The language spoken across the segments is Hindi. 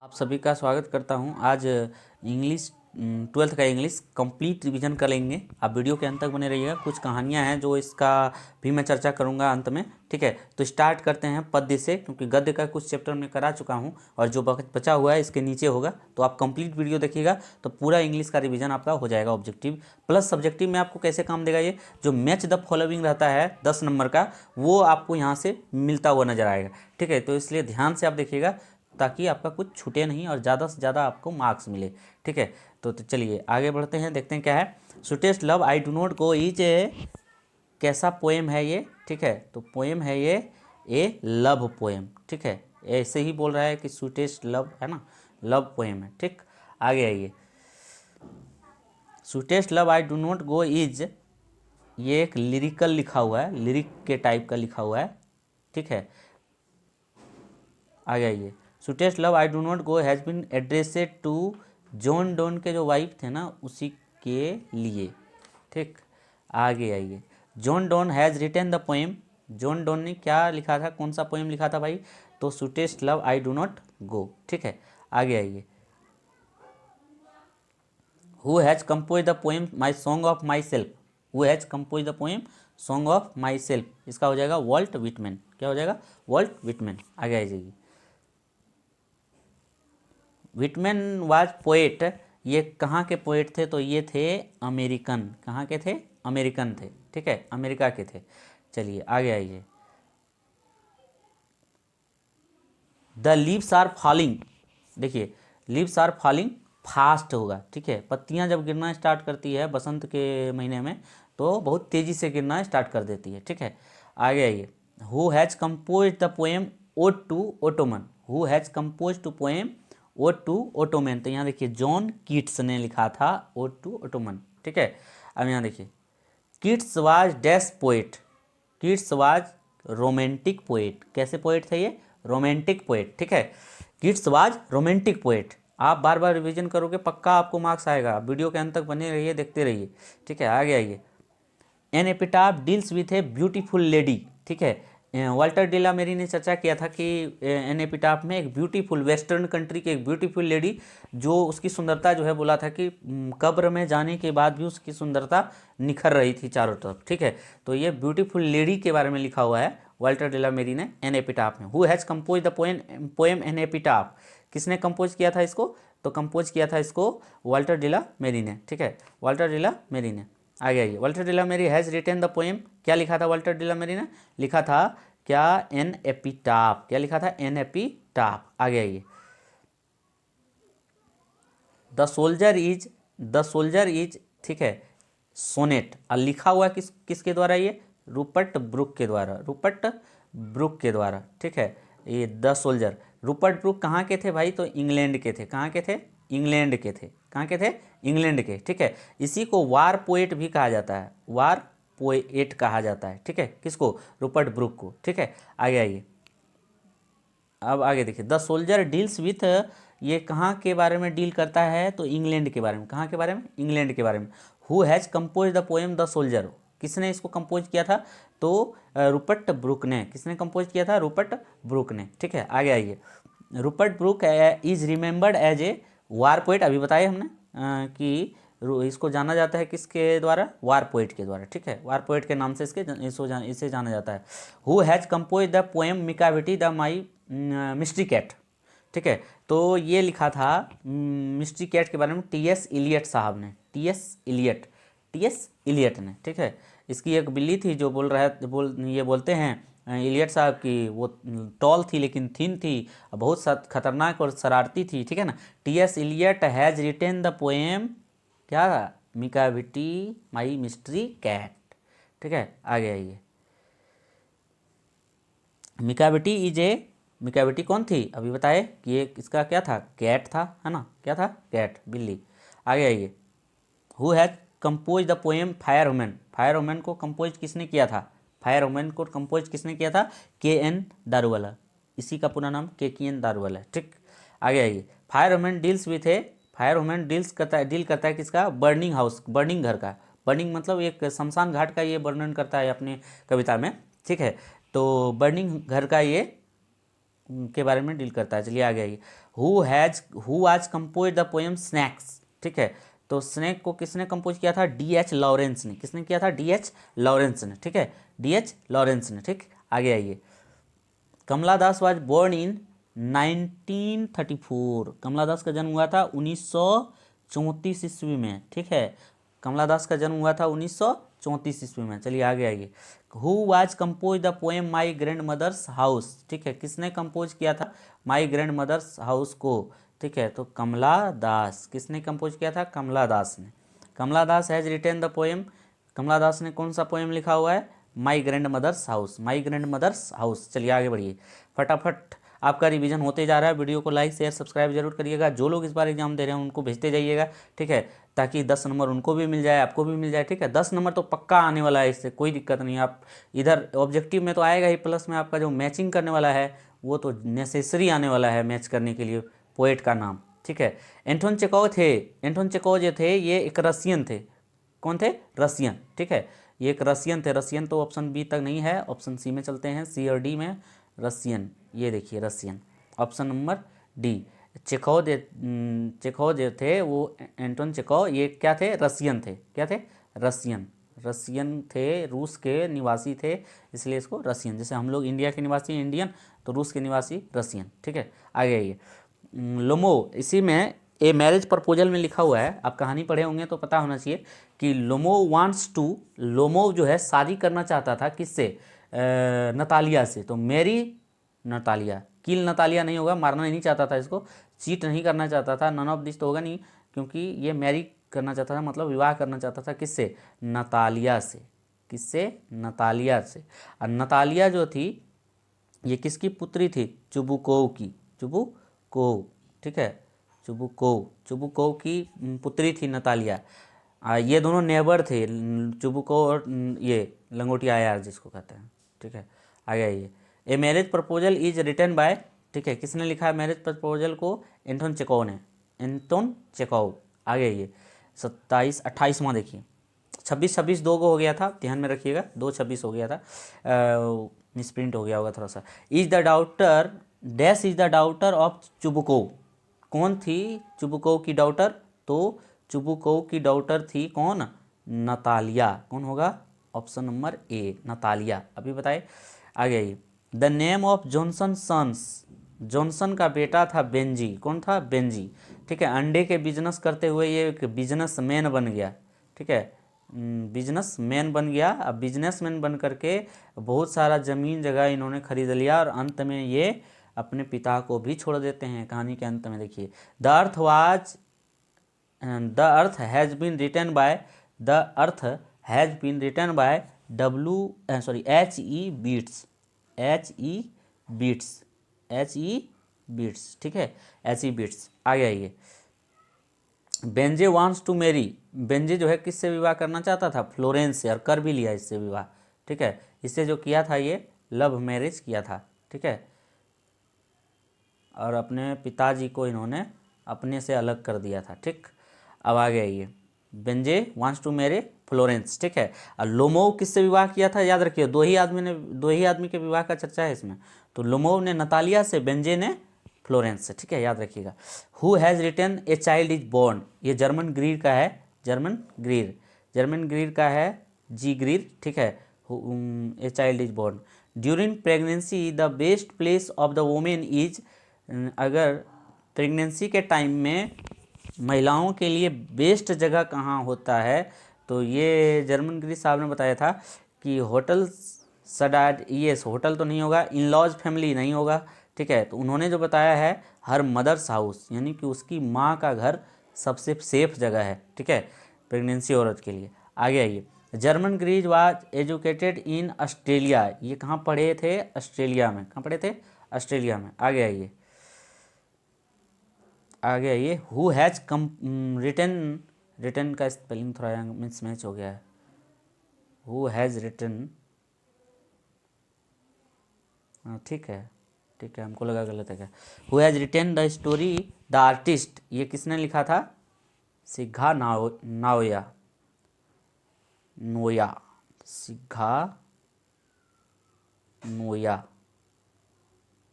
आप सभी का स्वागत करता हूं। आज इंग्लिश 12th का इंग्लिश कंप्लीट रिवीजन करेंगे। आप वीडियो के अंत तक बने रहिएगा। कुछ कहानियां हैं जो इसका भी मैं चर्चा करूंगा अंत में। ठीक है, तो स्टार्ट करते हैं पद्य से, क्योंकि गद्य का कुछ चैप्टर में करा चुका हूं और जो बचा हुआ है इसके नीचे होगा। तो आप कंप्लीट वीडियो देखिएगा तो पूरा इंग्लिश का रिविजन आपका हो जाएगा। ऑब्जेक्टिव प्लस सब्जेक्टिव में आपको कैसे काम देगा, ये जो मैच द फॉलोइंग रहता है 10 नंबर का, वो आपको यहाँ से मिलता हुआ नजर आएगा। ठीक है, तो इसलिए ध्यान से आप देखिएगा ताकि आपका कुछ छूटे नहीं और ज़्यादा से ज़्यादा आपको मार्क्स मिले। ठीक है, तो चलिए आगे बढ़ते हैं, देखते हैं क्या है। Sweetest love I do not go is a, कैसा पोएम है ये। ठीक है, तो पोएम है ये ए लव पोएम। ठीक है, ऐसे ही बोल रहा है कि स्वीटेस्ट लव है ना, लव पोएम है। ठीक, आगे आइए। Sweetest love I do not go is, ये एक लिरिकल लिखा हुआ है, लिरिक के टाइप का लिखा हुआ है। ठीक है, आगे आइए। Sweetest love I do not go has been addressed to John Donne के जो वाइफ थे ना, उसी के लिए। ठीक, आगे आइए। John Donne has written the poem, John Donne ने क्या लिखा था, कौन सा पोएम लिखा था भाई, तो sweetest love I do not गो। ठीक है, आगे आइए। Who has compose the poem my song of my self, who has compose the poem song of my self, इसका हो जाएगा वॉल्ट विटमैन। क्या हो जाएगा, वॉल्ट विटमैन। आगे आ जाइए। विटमैन वाज पोएट, ये कहाँ के पोएट थे, तो ये थे अमेरिकन। कहाँ के थे, अमेरिकन थे। ठीक है, अमेरिका के थे। चलिए आगे आइए। द लीव्स आर फॉलिंग, देखिए लीव्स आर फॉलिंग फास्ट होगा। ठीक है, पत्तियां जब गिरना स्टार्ट करती है बसंत के महीने में तो बहुत तेज़ी से गिरना स्टार्ट कर देती है। ठीक है, आगे आइए। Who has compose the poem ode to autumn, who has compose to poem ode to autumn, तो यहाँ देखिए जॉन कीट्स ने लिखा था ओड टू ओटोमन। ठीक है, अब यहाँ देखिए Keats was dash poet, Keats was romantic poet. कैसे पोएट थे ये, रोमांटिक पोएट। ठीक है, कीट्स वाज रोमांटिक पोएट। आप बार बार रिवीजन करोगे पक्का आपको मार्क्स आएगा। वीडियो के अंत तक बने रहिए, देखते रहिए। ठीक है, आगे आइए। An epitaph deals with a beautiful lady. ठीक है, वाल्टर डिला मेरी ने चर्चा किया था कि एन एपिटाफ में एक ब्यूटीफुल वेस्टर्न कंट्री की एक ब्यूटीफुल लेडी, जो उसकी सुंदरता जो है बोला था कि कब्र में जाने के बाद भी उसकी सुंदरता निखर रही थी चारों तरफ। ठीक है, तो ये ब्यूटीफुल लेडी के बारे में लिखा हुआ है वाल्टर डिला मेरी ने एन एपिटाफ में। Who has compose the poem an epitaph, किसने कंपोज किया था इसको, तो कंपोज किया था इसको वाल्टर डिला मेरी ने। ठीक है, वाल्टर डिला मेरी ने। आगे आइए। वाल्टर डिला मेरी हैज़ रिटेन द पोएम, क्या लिखा था वाल्टर डिला मेरी ने, लिखा था क्या, एन एपिटाफ। क्या लिखा था, एन एपिटाफ। आगे आइए। The soldier is, the soldier is, ठीक है, सोनेट, और लिखा हुआ किसके द्वारा, ये रूपर्ट ब्रुक के द्वारा, रूपर्ट ब्रुक के द्वारा। ठीक है, ये द सोल्जर, रूपर्ट ब्रुक कहाँ के थे भाई, तो इंग्लैंड के थे। कहाँ के थे, इंग्लैंड के थे। कहाँ के थे, इंग्लैंड के। ठीक है, इसी को वार पोएट भी कहा जाता है, वार पोएट कहा जाता है। ठीक है, किसको, रूपर्ट ब्रुक को। ठीक है, आगे आइए। अब आगे देखिए। द सोल्जर डील्स विथ, ये कहाँ के बारे में डील करता है, तो इंग्लैंड के बारे में। कहाँ के बारे में, इंग्लैंड के बारे में। Who has compose the poem the soldier, किसने इसको कंपोज किया था, तो रूपर्ट ब्रुक ने। किसने कंपोज किया था, रूपर्ट ब्रुक ने। ठीक है, आगे आइए। Rupert Brooke is remembered as a war poet, अभी बताए हमने कि इसको जाना जाता है किसके द्वारा, वार पोएट के द्वारा। ठीक है, वार पोएट के नाम से इसे जाना जाता है। Who has compose the poem Macavity the my mystery cat. ठीक है, तो ये लिखा था मिस्ट्री कैट के बारे में टी एस इलियट साहब ने, टी एस इलियट ने। ठीक है, इसकी एक बिल्ली थी जो बोल रहा है, ये बोलते हैं इलियट साहब की, वो टॉल थी लेकिन थिन थी, बहुत खतरनाक और शरारती थी। ठीक है ना, T S Eliot has retain the poem, क्या, मिकाविटी माई मिस्ट्री कैट। ठीक है, आगे आइए। मिकाविटी इज ए, मिकाविटी कौन थी, अभी बताए कि ये इसका क्या था, कैट था, है ना, क्या था, कैट, बिल्ली। आगे आइए। Who has compose the poem fire women, fire women को कंपोज किसने किया था, फायर वुमेन को कंपोज किसने किया था, के एन दारूवाला, इसी का पूरा नाम के एन दारूवाला। ठीक, आगे आइए। Fire women deals with A, fire women deal करता है किसका, बर्निंग हाउस, बर्निंग घर का। बर्निंग मतलब एक शमशान घाट का ये वर्णन करता है अपने कविता में। ठीक है, तो बर्निंग घर का ये के बारे में डील करता है। चलिए आगे आइए। हु आज कंपोज द पोएम स्नैक्स, ठीक है। तो स्नैक को किसने कंपोज किया था? D.H. लॉरेंस ने। किसने किया था? D.H. लॉरेंस ने, ठीक है। D.H. लॉरेंस ने, ठीक। आगे आइए। कमला दास वाज बोर्न इन 1934। कमला दास का जन्म हुआ था 1934 ईस्वी में, ठीक है। कमला दास का जन्म हुआ था 1934 ईस्वी में। चलिए आगे आइए। Who was compose the poem my grandmother's house, ठीक है। किसने कंपोज किया था माई ग्रैंड मदर्स हाउस को? ठीक है, तो कमला दास। किसने कंपोज किया था? कमला दास ने। Kamala Das has written the poem. Kamala Das ने कौन सा पोएम लिखा हुआ है? My grandmother's house, my grandmother's house. चलिए आगे बढ़िए। फटाफट आपका रिवीजन होते जा रहा है। वीडियो को लाइक शेयर सब्सक्राइब जरूर करिएगा। जो लोग इस बार एग्जाम दे रहे हैं उनको भेजते जाइएगा, ठीक है, ताकि 10 नंबर उनको भी मिल जाए, आपको भी मिल जाए, ठीक है। 10 नंबर तो पक्का आने वाला है, इससे कोई दिक्कत नहीं। आप इधर ऑब्जेक्टिव में तो आएगा ही, प्लस में आपका जो मैचिंग करने वाला है वो तो नेसेसरी आने वाला है मैच करने के लिए पोएट का नाम, ठीक है। एंटोन चेकोव थे। एंटोन चेकोव जो थे ये एक रसियन थे। कौन थे? रसियन, ठीक है। ये एक रसियन थे। रसियन तो ऑप्शन बी तक नहीं है, ऑप्शन सी में चलते हैं, सी और डी में। रसियन, ये देखिए Russian, option number D. Chekhov जो थे वो एंटोन चेखोव, ये क्या थे? रसियन थे। क्या थे? रसियन। रसियन थे, रूस के निवासी थे, इसलिए इसको रसियन। जैसे हम लोग इंडिया के निवासी हैं इंडियन, तो रूस के निवासी रसियन, ठीक है। आगे आइए। लोमो, इसी में ए मैरिज प्रपोजल में लिखा हुआ है, आप कहानी पढ़े होंगे तो पता होना चाहिए कि लोमो जो है शादी करना चाहता था किससे? नतालिया से। तो मेरी नतालिया, किल नतालिया नहीं होगा, मारना नहीं चाहता था इसको, चीट नहीं करना चाहता था, नन ऑफ दिस तो होगा नहीं, क्योंकि ये मैरी करना चाहता था, मतलब विवाह करना चाहता था किससे? नतालिया से। किससे? नतालिया से। और नतालिया जो थी ये किसकी पुत्री थी? चुबुकोव की। चुबुकोव, ठीक है। चुबुकोव की पुत्री थी नतालिया। ये दोनों नेबर थे, चुबुकोव और ये लंगोटिया यार जिसको कहते हैं, ठीक है। आगे आइए। A marriage proposal is written by, ठीक है, किसने लिखा है मैरिज प्रपोजल को? एंटोन चेकोव ने। Anton Chekhov. आगे आइए। 28वां देखिए। 26 दो को हो गया था, ध्यान में रखिएगा, 2-26 हो गया था, मिसप्रिंट हो गया होगा थोड़ा सा। Is the daughter dash is the daughter of Chubukov. कौन थी चुबुकोव की डाउटर? तो चुबुकोव की डाउटर थी कौन? नतालिया। कौन होगा? Option number A, Natalia. अभी बताए। आगे आइए। The name of Johnson sons, Johnson का बेटा था बेंजी। कौन था? बेंजी, ठीक है। अंडे के बिजनेस करते हुए ये एक बिजनेस मैन बन गया, ठीक है। बिजनेस मैन बन गया। अब बिजनेस मैन बन करके बहुत सारा ज़मीन जगह इन्होंने खरीद लिया और अंत में ये अपने पिता को भी छोड़ देते हैं। कहानी के अंत में देखिए। The earth has been written by, the earth has been written by H.E. Bates. H.E. Bates, H.E. Bates, ठीक है। H.E. बीट्स। आगे आइए। Benjy wants to marry, Benjy जो है किससे विवाह करना चाहता था? फ्लोरेंस से, और कर भी लिया इससे विवाह, ठीक है। इससे जो किया था ये लव मैरिज किया था, ठीक है। और अपने पिताजी को इन्होंने अपने से अलग कर दिया था, ठीक। अब आगे आइए। Benjy wants to Mary Florence, ठीक है। और लोमोव किससे विवाह किया था? याद रखिए, दो ही आदमी के विवाह का चर्चा है इसमें। तो लोमोव ने नतालिया से, बेंजे ने फ्लोरेंस से, ठीक है, याद रखिएगा। Who has written a child is born, ये जर्मन ग्रीर का है, जर्मन ग्रीर का है, जी ग्रीर, ठीक है। A child is born during pregnancy the best place of the women is, अगर प्रेगनेंसी के टाइम में महिलाओं के लिए बेस्ट जगह कहाँ होता है? तो ये जर्मन ग्रीस साहब ने बताया था कि होटल सडाड, ये होटल तो नहीं होगा, इन लॉज फैमिली नहीं होगा, ठीक है। तो उन्होंने जो बताया है हर मदर्स हाउस, यानी कि उसकी माँ का घर सबसे सेफ जगह है, ठीक है, प्रेगनेंसी औरत के लिए। आगे आइए। Germaine Greer was educated in Australia, ये कहाँ पढ़े थे? ऑस्ट्रेलिया में। कहाँ पढ़े थे? ऑस्ट्रेलिया में। आगे आइए। आगे आइए। हु हैज़ रिटन, रिटन का स्पेलिंग थोड़ा मिसमैच हो गया है। हु हैज़ रिटन, ठीक है, ठीक है, हमको लगा गलत है क्या। Who has written the story the artist, ये किसने लिखा था? Shiga Naoya, Naoya, Shiga Naoya,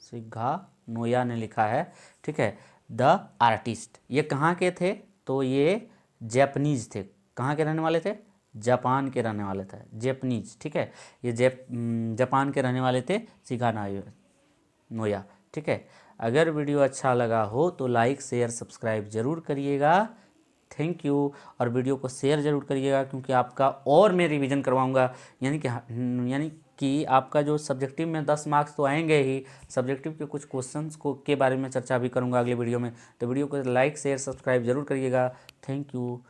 Shiga Naoya ने लिखा है, ठीक है। द आर्टिस्ट, ये कहाँ के थे? तो ये जापानीज थे। कहाँ के रहने वाले थे? जापान के रहने वाले थे, जापानीज, ठीक है। ये जापान के रहने वाले थे शिगा नोया, ठीक है। अगर वीडियो अच्छा लगा हो तो लाइक शेयर सब्सक्राइब जरूर करिएगा। Thank you. और वीडियो को शेयर जरूर करिएगा, क्योंकि आपका और मैं रिवीजन करवाऊंगा, यानी कि आपका जो सब्जेक्टिव में 10 मार्क्स तो आएंगे ही, सब्जेक्टिव के कुछ क्वेश्चंस को के बारे में चर्चा भी करूंगा अगले वीडियो में। तो वीडियो को लाइक शेयर सब्सक्राइब जरूर करिएगा। Thank you.